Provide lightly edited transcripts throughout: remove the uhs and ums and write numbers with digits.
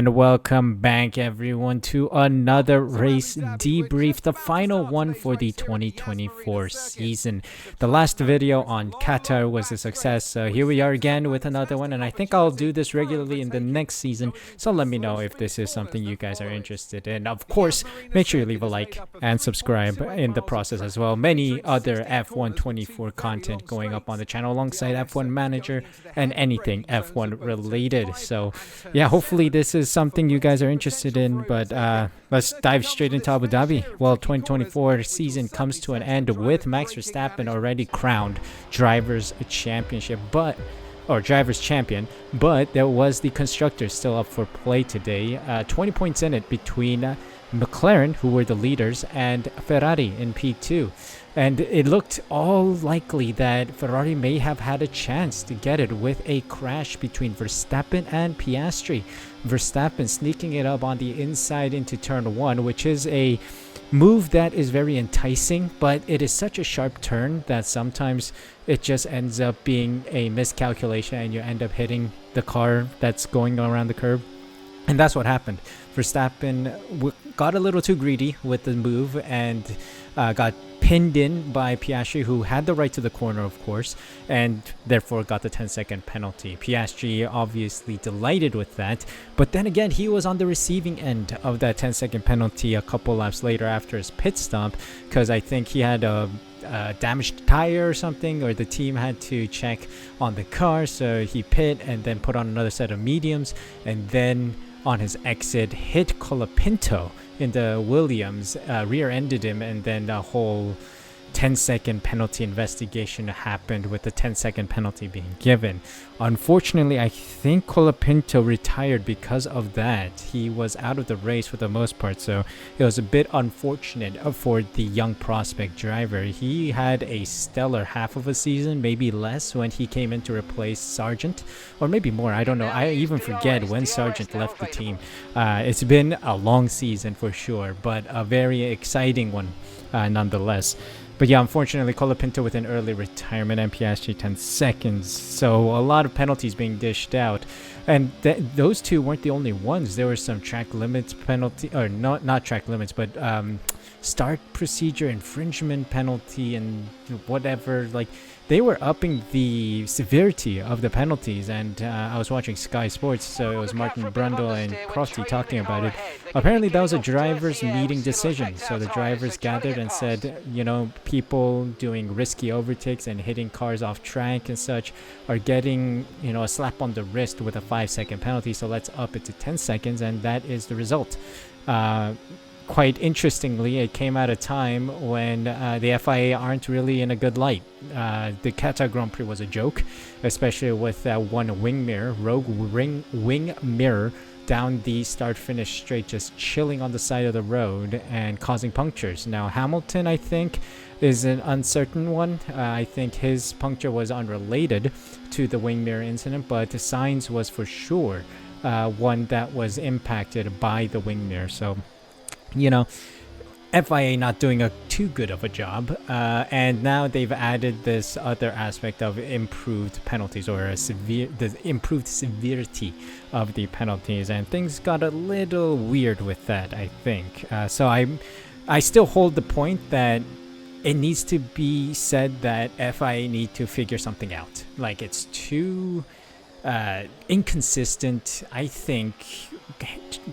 And welcome back, everyone, to another race debrief, the final one for the 2024 season. The last video on Qatar was a success, so here we are again with another one, and I think I'll do this regularly in the next season, so let me know if this is something you guys are interested in. Of course, make sure you leave a like and subscribe in the process as well. Many other F1 24 content going up on the channel alongside F1 Manager and anything F1 related. So yeah, hopefully this is something you guys are interested in, but let's dive straight into Abu Dhabi. Well, 2024 season comes to an end with Max Verstappen already crowned drivers championship, or drivers champion, but there was the constructors still up for play today. 20 points in it between McLaren, who were the leaders, and Ferrari in P2. And it looked all likely that Ferrari may have had a chance to get it with a crash between Verstappen and Piastri. Verstappen sneaking it up on the inside into turn 1, which is a move that is very enticing, but it is such a sharp turn that sometimes it just ends up being a miscalculation and you end up hitting the car that's going around the curb. And that's what happened. Verstappen got a little too greedy with the move and got pinned in by Piastri, who had the right to the corner, of course, and therefore got the 10-second penalty. Piastri obviously delighted with that, but then again, he was on the receiving end of that 10-second penalty a couple laps later after his pit stop, because I think he had a damaged tire or something, or the team had to check on the car, so he pit and then put on another set of mediums, and then on his exit hit Colapinto in the Williams, rear-ended him, and then the whole 10-second penalty investigation happened with the 10-second penalty being given. Unfortunately, I think Colapinto retired because of that. He was out of the race for the most part, so it was a bit unfortunate for the young prospect driver. He had a stellar half of a season, maybe less, when he came in to replace Sargent, or maybe more, I don't know. I even forget when Sargent left the team. It's been a long season for sure, but a very exciting one nonetheless. But yeah, unfortunately, Colapinto with an early retirement and Piastri 10 seconds. So a lot of penalties being dished out. And those two weren't the only ones. There were some track limits penalty, or not track limits, but start procedure infringement penalty and whatever. Like, they were upping the severity of the penalties, and I was watching Sky Sports, so it was Martin Brundle and Crofty talking about it. Apparently that was a drivers meeting decision, so the drivers gathered and said, you know, people doing risky overtakes and hitting cars off track and such are getting, you know, a slap on the wrist with a 5-second penalty, so let's up it to 10 seconds, and that is the result. Quite interestingly, it came at a time when the FIA aren't really in a good light. The Qatar Grand Prix was a joke, especially with that one wing mirror, wing mirror down the start-finish straight, just chilling on the side of the road and causing punctures. Now, Hamilton, I think, is an uncertain one. I think his puncture was unrelated to the wing mirror incident, but Sainz was for sure one that was impacted by the wing mirror. So, you know, FIA not doing too good of a job, and now they've added this other aspect of improved penalties, or the improved severity of the penalties, and things got a little weird with that, I think. So I still hold the point that it needs to be said that FIA need to figure something out. Like, it's too inconsistent, I think.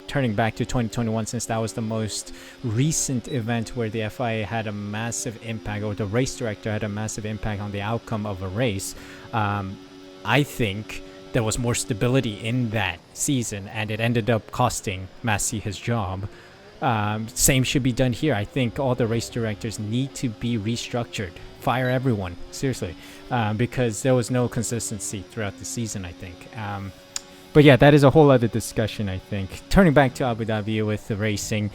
Turning back to 2021, since that was the most recent event where the FIA had a massive impact, or the race director had a massive impact on the outcome of a race, I think there was more stability in that season, and it ended up costing Massey his job. Same should be done here. I think all the race directors need to be restructured. Fire everyone, seriously, because there was no consistency throughout the season, I think. But yeah, that is a whole other discussion, I think. Turning back to Abu Dhabi with the racing,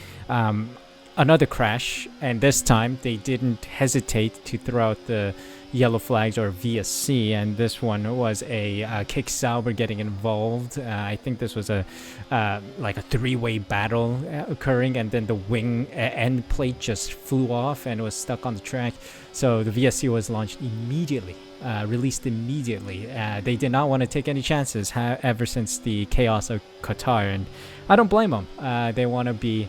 another crash, and this time they didn't hesitate to throw out the yellow flags, or VSC, and this one was a Kick Sauber getting involved. I think this was like a three-way battle occurring, and then the wing end plate just flew off and was stuck on the track. So the VSC was launched immediately released immediately. They did not want to take any chances ever since the chaos of Qatar, and I don't blame them. They want to be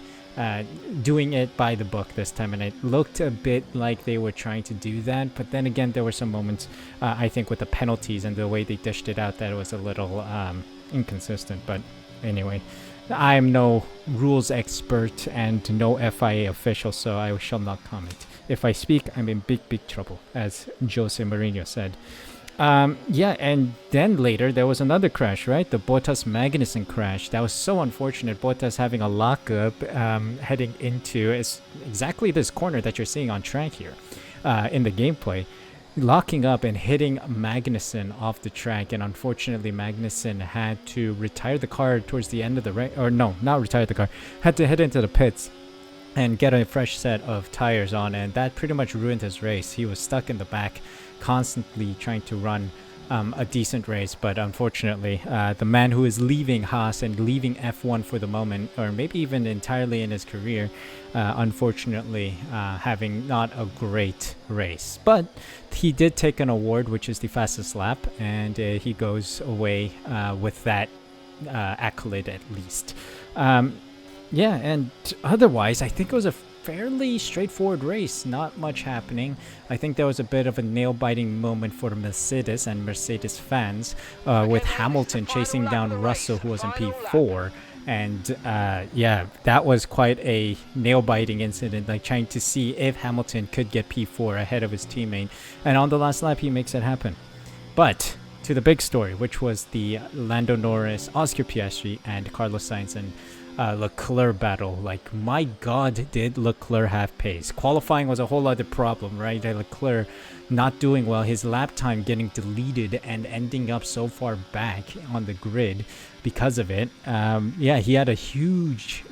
doing it by the book this time, and it looked a bit like they were trying to do that. But then again, there were some moments, I think, with the penalties and the way they dished it out that it was a little inconsistent. But anyway, I'm no rules expert and no FIA official, so I shall not comment. If I speak, I'm in big trouble, as Jose Mourinho said. Yeah, and then later there was another crash, right? The Bottas-Magnussen crash. That was so unfortunate. Bottas having a lockup heading into exactly this corner that you're seeing on track here in the gameplay. Locking up and hitting Magnussen off the track, and unfortunately Magnussen had to retire the car towards the end of the race, or no, not retire the car, had to head into the pits and get a fresh set of tires on, and that pretty much ruined his race. He was stuck in the back, constantly trying to run a decent race, but unfortunately the man who is leaving Haas and leaving F1 for the moment, or maybe even entirely in his career, unfortunately having not a great race. But he did take an award, which is the fastest lap, and he goes away with that accolade at least. Yeah, and otherwise I think it was a fairly straightforward race, not much happening. I think there was a bit of a nail-biting moment for Mercedes and Mercedes fans with Hamilton chasing down Russell, who was in P4. And yeah, that was quite a nail-biting incident, like trying to see if Hamilton could get P4 ahead of his teammate. And on the last lap, he makes it happen. But to the big story, which was the Lando Norris, Oscar Piastri, and Carlos Sainz and Leclerc battle. Like, my god, did Leclerc have pace. Qualifying was a whole other problem, right? Leclerc not doing well, his lap time getting deleted and ending up so far back on the grid because of it. Yeah, he had a huge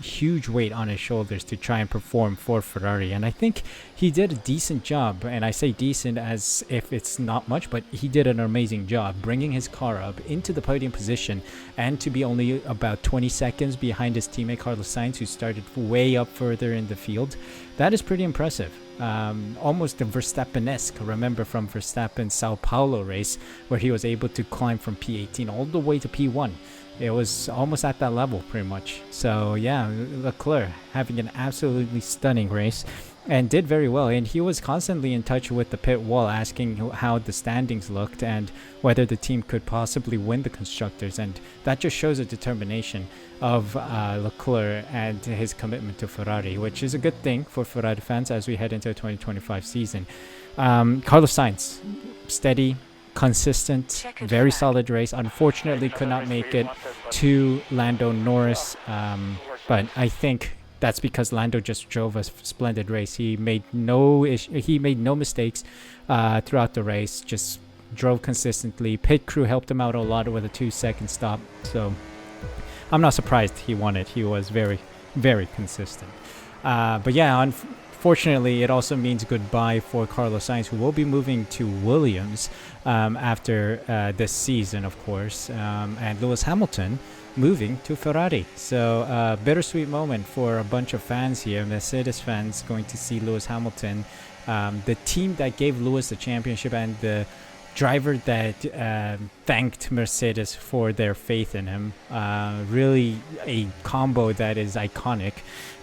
weight on his shoulders to try and perform for Ferrari, and I think he did a decent job. And I say decent as if it's not much, but he did an amazing job bringing his car up into the podium position, and to be only about 20 seconds behind his teammate Carlos Sainz, who started way up further in the field. That is pretty impressive. Almost a Verstappen-esque. Remember from Verstappen's Sao Paulo race, where he was able to climb from P18 all the way to P1. It was almost at that level, pretty much. So yeah, Leclerc having an absolutely stunning race and did very well. And he was constantly in touch with the pit wall, asking how the standings looked and whether the team could possibly win the constructors. And that just shows a determination of Leclerc and his commitment to Ferrari, which is a good thing for Ferrari fans as we head into the 2025 season. Carlos Sainz, steady, consistent, very solid race. Unfortunately could not make it to Lando Norris, but I think that's because Lando just drove a splendid race. He made no mistakes throughout the race, just drove consistently. Pit crew helped him out a lot with a 2-second stop, so I'm not surprised he won it. He was very consistent. But yeah, unfortunately, it also means goodbye for Carlos Sainz, who will be moving to Williams after this season, of course, and Lewis Hamilton moving to Ferrari. So bittersweet moment for a bunch of fans here, Mercedes fans going to see Lewis Hamilton, the team that gave Lewis the championship and the driver that thanked Mercedes for their faith in him. Really a combo that is iconic,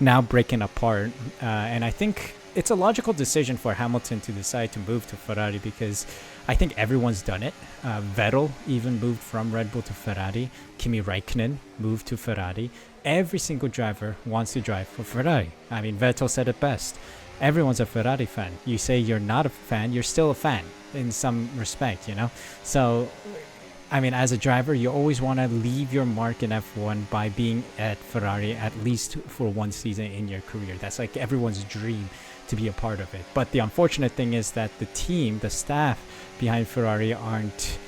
now breaking apart. And I think it's a logical decision for Hamilton to decide to move to Ferrari, because I think everyone's done it. Vettel even moved from Red Bull to Ferrari. Kimi Räikkönen moved to Ferrari. Every single driver wants to drive for Ferrari. I mean, Vettel said it best. Everyone's a Ferrari fan. You say you're not a fan, you're still a fan in some respect, you know? So, I mean, as a driver, you always want to leave your mark in F1 by being at Ferrari at least for one season in your career. That's like everyone's dream to be a part of it. But the unfortunate thing is that the team, the staff behind Ferrari aren't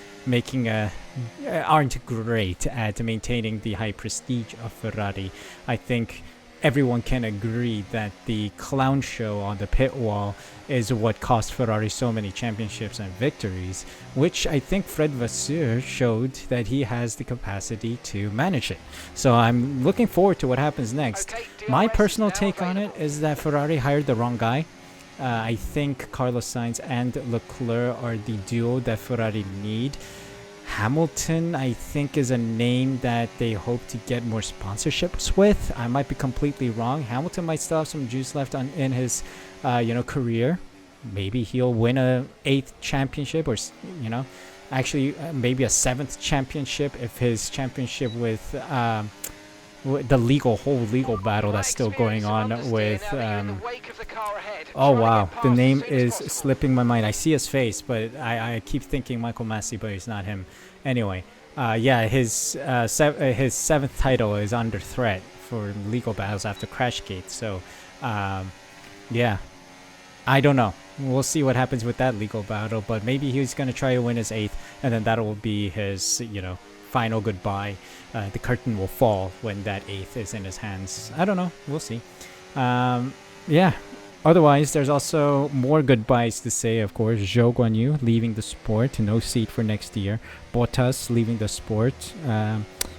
great at maintaining the high prestige of Ferrari. I think everyone can agree that the clown show on the pit wall is what cost Ferrari so many championships and victories, which I think Fred Vasseur showed that he has the capacity to manage it. So I'm looking forward to what happens next. My personal take on it is that Ferrari hired the wrong guy. I think Carlos Sainz and Leclerc are the duo that Ferrari need. Hamilton, I think, is a name that they hope to get more sponsorships with. I might be completely wrong. Hamilton might still have some juice left in his, career. Maybe he'll win a 8th championship, or actually maybe a 7th championship if his championship with the whole legal battle that's still going on with oh wow, the name is slipping my mind. I see his face, but I keep thinking Michael Massey, but it's not him. Anyway, his 7th title is under threat for legal battles after Crashgate. So yeah, I don't know. We'll see what happens with that legal battle, but maybe he's going to try to win his 8th, and then that will be his, final goodbye. The curtain will fall when that 8th is in his hands. I don't know. We'll see. Yeah. Otherwise, there's also more goodbyes to say, of course. Zhou Guanyu leaving the sport, no seat for next year. Bottas leaving the sport.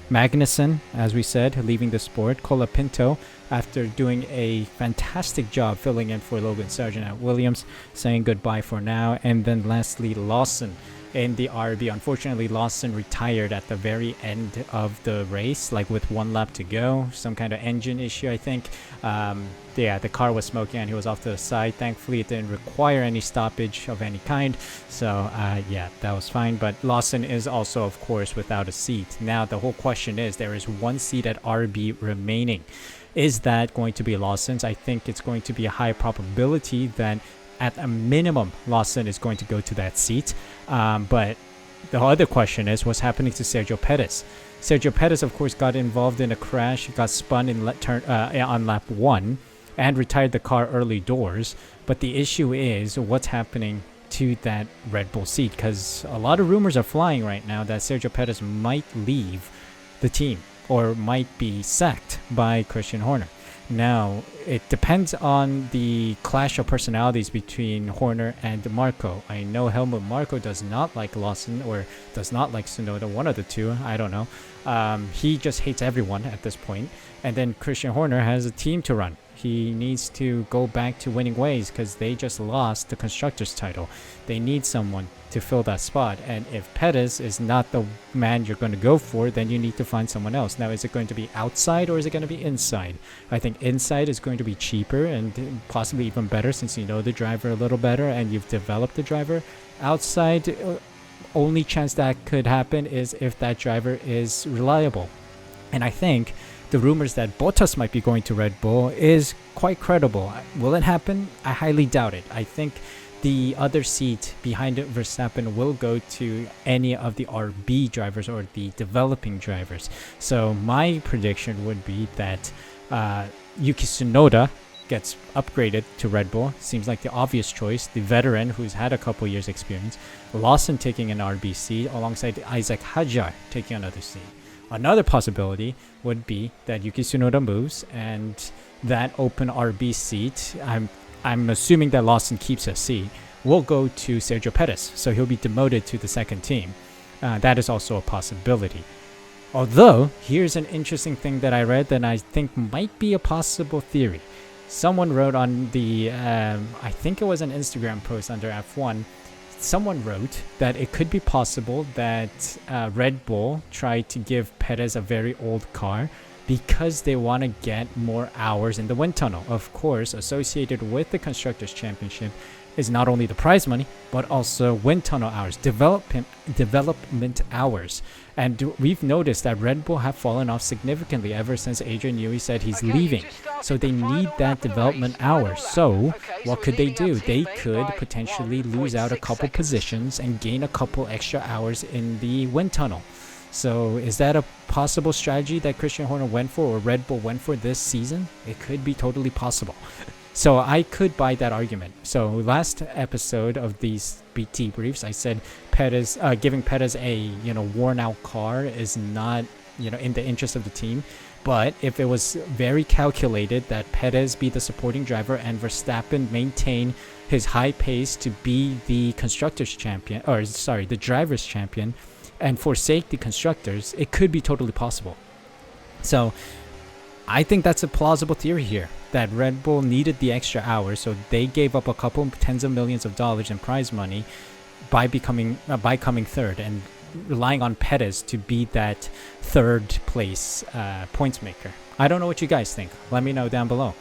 Magnussen, as we said, leaving the sport. Colapinto, after doing a fantastic job filling in for Logan Sargent at Williams, saying goodbye for now. And then lastly, Lawson in the RB. Unfortunately, Lawson retired at the very end of the race, like with 1 lap to go. Some kind of engine issue, I think. The car was smoking and he was off to the side. Thankfully, it didn't require any stoppage of any kind. So, that was fine. But Lawson is also, of course, without a seat. Now, the whole question is, there is 1 seat at RB remaining. Is that going to be Lawson's? I think it's going to be a high probability that at a minimum, Lawson is going to go to that seat. But the other question is, what's happening to Sergio Perez? Sergio Perez, of course, got involved in a crash, got spun on lap 1, and retired the car early doors. But the issue is, what's happening to that Red Bull seat? Because a lot of rumors are flying right now that Sergio Perez might leave the team or might be sacked by Christian Horner. Now, it depends on the clash of personalities between Horner and Marco. I know Helmut Marko does not like Lawson or does not like Tsunoda, one of the two, I don't know. He just hates everyone at this point. And then Christian Horner has a team to run. He needs to go back to winning ways because they just lost the Constructors' title. They need someone to fill that spot. And if Perez is not the man you're going to go for, then you need to find someone else. Now, is it going to be outside or is it going to be inside? I think inside is going to be cheaper and possibly even better since you know the driver a little better and you've developed the driver. Outside, only chance that could happen is if that driver is reliable. And I think the rumors that Bottas might be going to Red Bull is quite credible. Will it happen? I highly doubt it. I think the other seat behind Verstappen will go to any of the RB drivers or the developing drivers. So my prediction would be that Yuki Tsunoda gets upgraded to Red Bull. Seems like the obvious choice. The veteran who's had a couple years experience. Lawson taking an RB seat alongside Isaac Hadjar taking another seat. Another possibility would be that Yuki Tsunoda moves and that open RB seat, I'm assuming that Lawson keeps a seat, will go to Sergio Perez. So he'll be demoted to the second team. That is also a possibility. Although, here's an interesting thing that I read that I think might be a possible theory. Someone wrote on the, I think it was an Instagram post under F1, someone wrote that it could be possible that Red Bull tried to give Perez a very old car because they want to get more hours in the wind tunnel. Of course, associated with the Constructors' Championship is not only the prize money, but also wind tunnel hours, development hours. And we've noticed that Red Bull have fallen off significantly ever since Adrian Newey said he's leaving. So they need that development hours. So what could they do? They could potentially lose out a couple positions and gain a couple extra hours in the wind tunnel. So is that a possible strategy that Christian Horner went for or Red Bull went for this season? It could be totally possible. So I could buy that argument. So last episode of these BT briefs, I said Perez, giving Perez a worn out car is not in the interest of the team. But if it was very calculated that Perez be the supporting driver and Verstappen maintain his high pace to be the constructors champion, the drivers champion, and forsake the constructors, it could be totally possible. So I think that's a plausible theory here. that Red Bull needed the extra hours, so they gave up a couple tens of millions of dollars in prize money by coming third and relying on Perez to be that third place points maker. I don't know what you guys think. Let me know down below.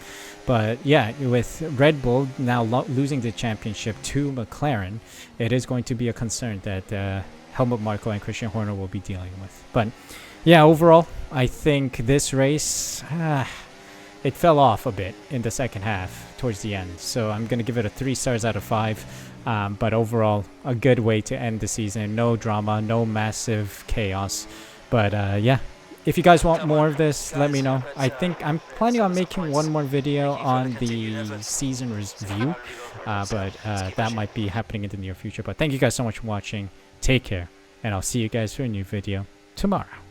But yeah, with Red Bull now losing the championship to McLaren, it is going to be a concern that Helmut Marko and Christian Horner will be dealing with. But yeah, overall, I think this race, it fell off a bit in the second half towards the end. So I'm going to give it a 3 stars out of 5. But overall, a good way to end the season. No drama, no massive chaos. But yeah, if you guys want more of this, let me know. I think I'm planning on making one more video on the season review. But that might be happening in the near future. But thank you guys so much for watching. Take care. And I'll see you guys for a new video tomorrow.